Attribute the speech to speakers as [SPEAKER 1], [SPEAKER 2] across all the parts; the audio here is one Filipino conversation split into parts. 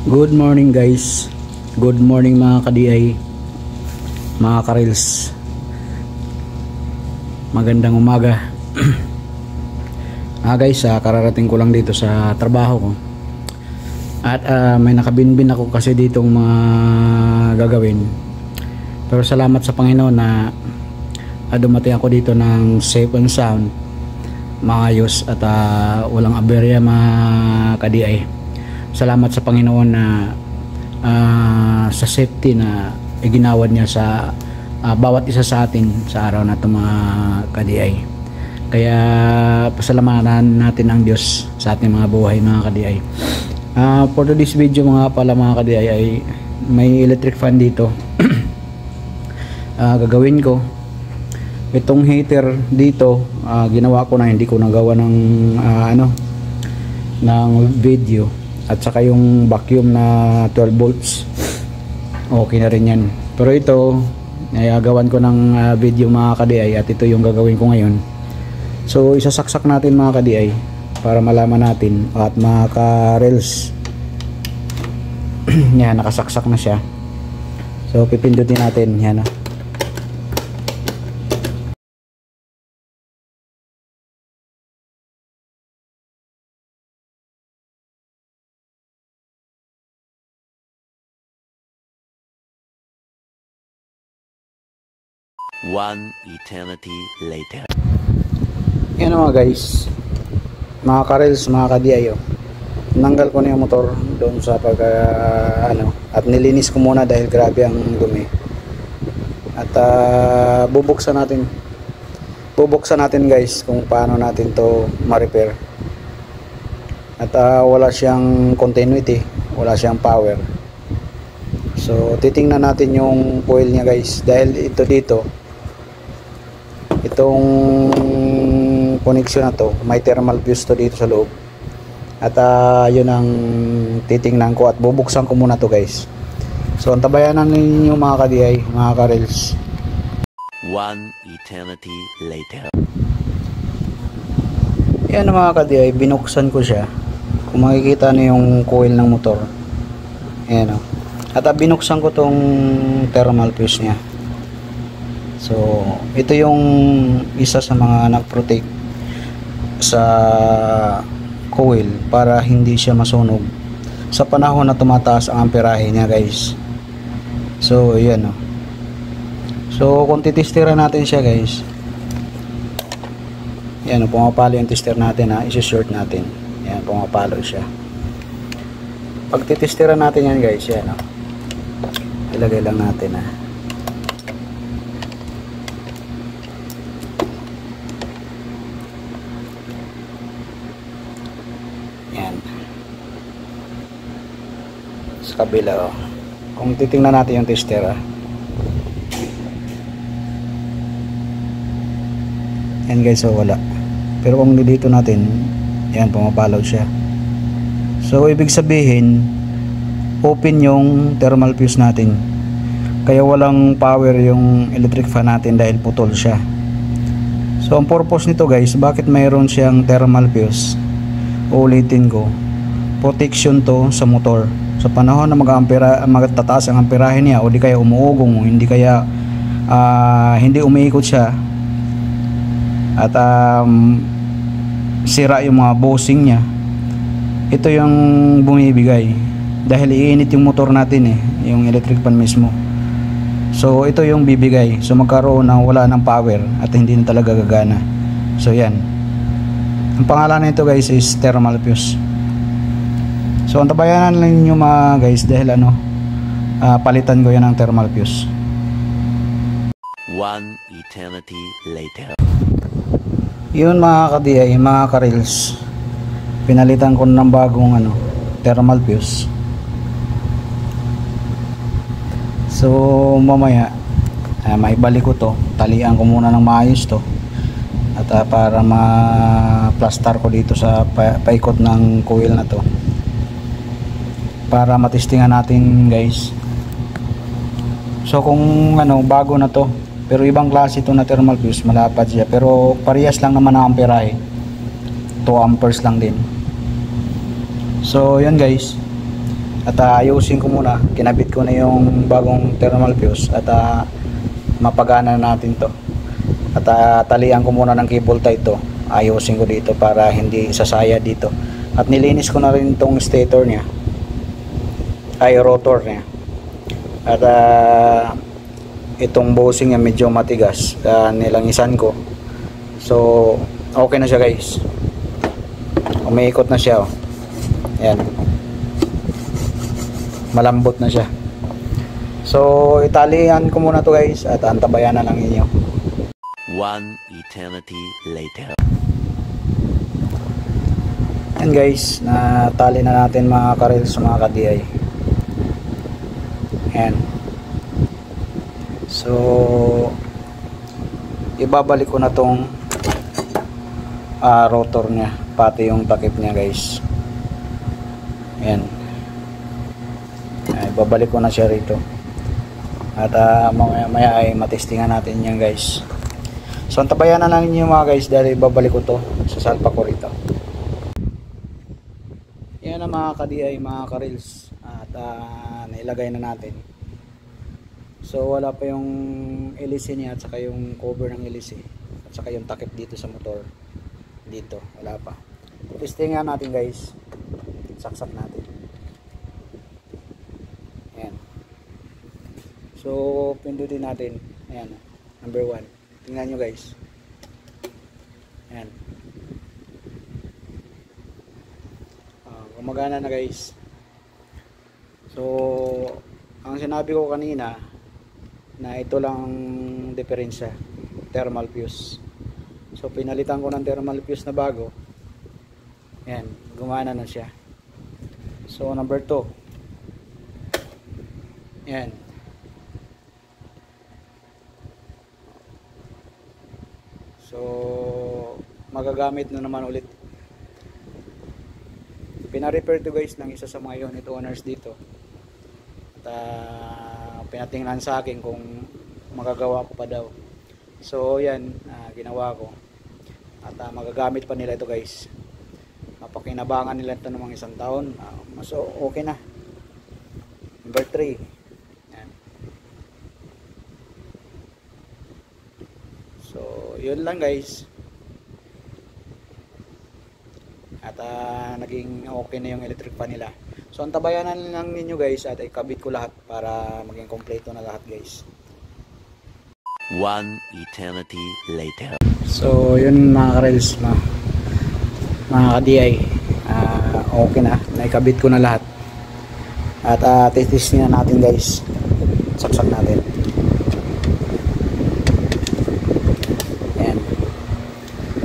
[SPEAKER 1] Good morning guys. Good morning mga ka-DI, mga ka-reels. Magandang umaga. Guys, kararating ko lang dito sa trabaho ko. At may nakabinbin ako kasi ditong mga gagawin. Pero salamat sa Panginoon na dumating ako dito ng safe and sound, maayos at walang aberya mga ka-DI. Salamat sa Panginoon na sa safety na iginawad niya sa bawat isa sa atin sa araw na ito mga ka-DI. Kaya pasalamatan natin ang Diyos sa ating mga buhay mga ka-DI. For today's video mga pala mga ka-DI ay may electric fan dito. Gagawin ko itong heater dito, ginawa ko na, hindi ko nagawa ng ng video. At saka yung vacuum na 12 volts okay na rin yan. Pero ito nagagawan ko ng video mga ka-DI at ito yung gagawin ko ngayon. So isasaksak natin mga ka-DI para malaman natin at mga ka-reels. Yan, nakasaksak na siya. So pipindutin natin yan.
[SPEAKER 2] 1 eternity later.
[SPEAKER 1] Yan mga guys, mga ka-reels, mga ka-DI, nanggal ko na yung motor doon sa pag at nilinis ko muna dahil grabe ang dumi. At bubuksan natin guys kung paano natin to ma-repair. At wala siyang continuity, wala siyang power. So titingnan natin yung coil niya guys, dahil ito dito, itong connection na to, may thermal fuse to dito sa loob. At yun ang titingnan ko at bubuksan ko muna to guys. So antabayanan ninyo mga ka-DI, mga ka-reels.
[SPEAKER 2] 1 eternity later.
[SPEAKER 1] Yan mga ka-DI, binuksan ko siya. Kung makikita niyo yung coil ng motor, ayan o. At binuksan ko tong thermal fuse nya. So ito yung isa sa mga nag-protect sa coil para hindi siya masunog sa panahon na tumataas ang amperahe niya guys. So ayan o. So kung titestera natin siya guys, ayan o, pumapalo yung tester natin isi-short natin. Ayan, pumapalo siya. Pag titestera natin yan guys, ayan o, ilagay lang natin yan sa kabila kung titingnan natin yung tester yan guys, wala. Pero kung dito natin, yan, pumapalaw siya. So ibig sabihin open yung thermal fuse natin, kaya walang power yung electric fan natin dahil putol siya. So ang purpose nito guys, bakit mayroon siyang thermal fuse, ulitin ko, protection to sa motor sa panahon na magtataas ang amperahe niya, o di kaya umuugong, hindi kaya hindi umiikot siya at sira yung mga bushing niya. Ito yung bumibigay dahil iinit yung motor natin yung electric fan mismo. So ito yung bibigay, so magkaroon na wala ng power at hindi na talaga gagana. So yan, ang pangalan nito guys is thermal fuse. So antabayanan lang niyo mga guys dahil palitan ko yan ng thermal fuse.
[SPEAKER 2] 1 eternity later.
[SPEAKER 1] Yun mga ka-DI, mga ka-reels, pinalitan ko ng bagong thermal fuse. So mamaya maibalik ko to, talian ko muna ng maayos to at para ma-plaster ko dito sa paikot ng coil na to para matestingan natin guys. So kung bago na to, pero ibang klase ito na thermal fuse, malapad siya, pero parehas lang naman ang amperahe, 2 amperes lang din. So yan guys, At ayusin ko muna, kinabit ko na yung bagong thermal fuse at mapagana natin to. At talian ko muna ng cable tie to. Ayusin ko dito para hindi sasaya dito. At nilinis ko na rin tong stator niya, ay rotor niya. At itong bushing niya medyo matigas, nilangisan ko. So okay na siya guys, umiikot na siya, oh. Ayan, malambot na siya. So italian ko muna to guys at antabayan na lang inyo.
[SPEAKER 2] One eternity later.
[SPEAKER 1] Yan guys, natali na natin mga ka-rails, mga ka-DI. Ayan. So ibabalik ko na tong rotor niya, pati yung takip niya guys. Ayan. Ibabalik ko na siya rito. At maya ay matestingan natin yan guys. So antabayan na lang niyo mga guys, dahil ibabalik ko to sa salpa ko rito. Yan ang mga ka-DI, mga ka-rails. At nailagay na natin. So wala pa yung hélice niya at saka yung cover ng hélice at saka yung takip dito sa motor. Dito wala pa. Testingan natin guys. Saksak natin. Ayan. So pindutin natin. Ayan, number 1. Tingnan nyo guys. Ayan. Gumagana na guys. So ang sinabi ko kanina na ito lang diferensya, thermal fuse. So pinalitan ko ng thermal fuse na bago. Ayan, gumana na siya. So number 2. Ayan. So magagamit na naman ulit. Pina-repair to guys ng isa sa mga unit owners dito. At pinatingnan sa akin kung magagawa ko pa daw. So yan, ginawa ko. At magagamit pa nila ito guys. Mapakinabangan nila ito ng mga isang taon. So okay na. Number 3. Yan. So yun lang guys. At naging okay na yung electric fan nila. So antabayanan lang ninyo guys at ikabit ko lahat para maging kompleto na lahat guys.
[SPEAKER 2] One eternity later.
[SPEAKER 1] So yun mga ka-rails, mga ka-DI, okay na, naikabit ko na lahat. At testing na natin guys. Saksak natin. Ayan.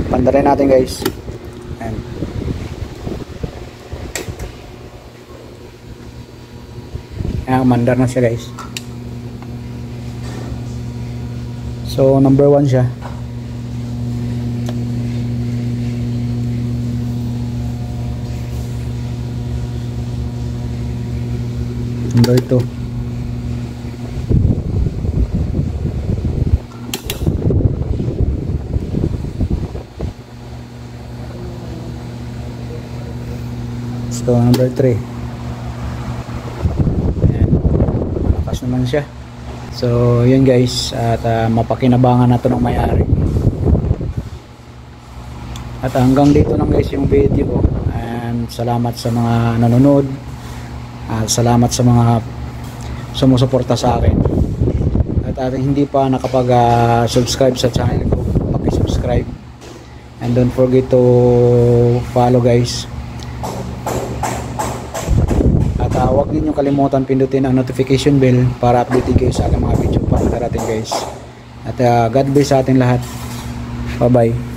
[SPEAKER 1] Pandarin natin guys. Ayan. Ayan, mandar na siya guys. So number 1 siya. Number 2. So number 3. Ayan. Malakas naman siya. So yun guys, at mapakinabangan na to ng may-ari. At hanggang dito lang guys yung video ko. And salamat sa mga nanonood. Salamat sa mga sumusuporta sa akin. At hindi pa nakapag-subscribe sa channel ko, paki-subscribe. And don't forget to follow guys. At huwag niyo kalimutan pindutin ang notification bell para update kayo sa aking mga video pa darating guys. At God bless sa ating lahat. Bye bye.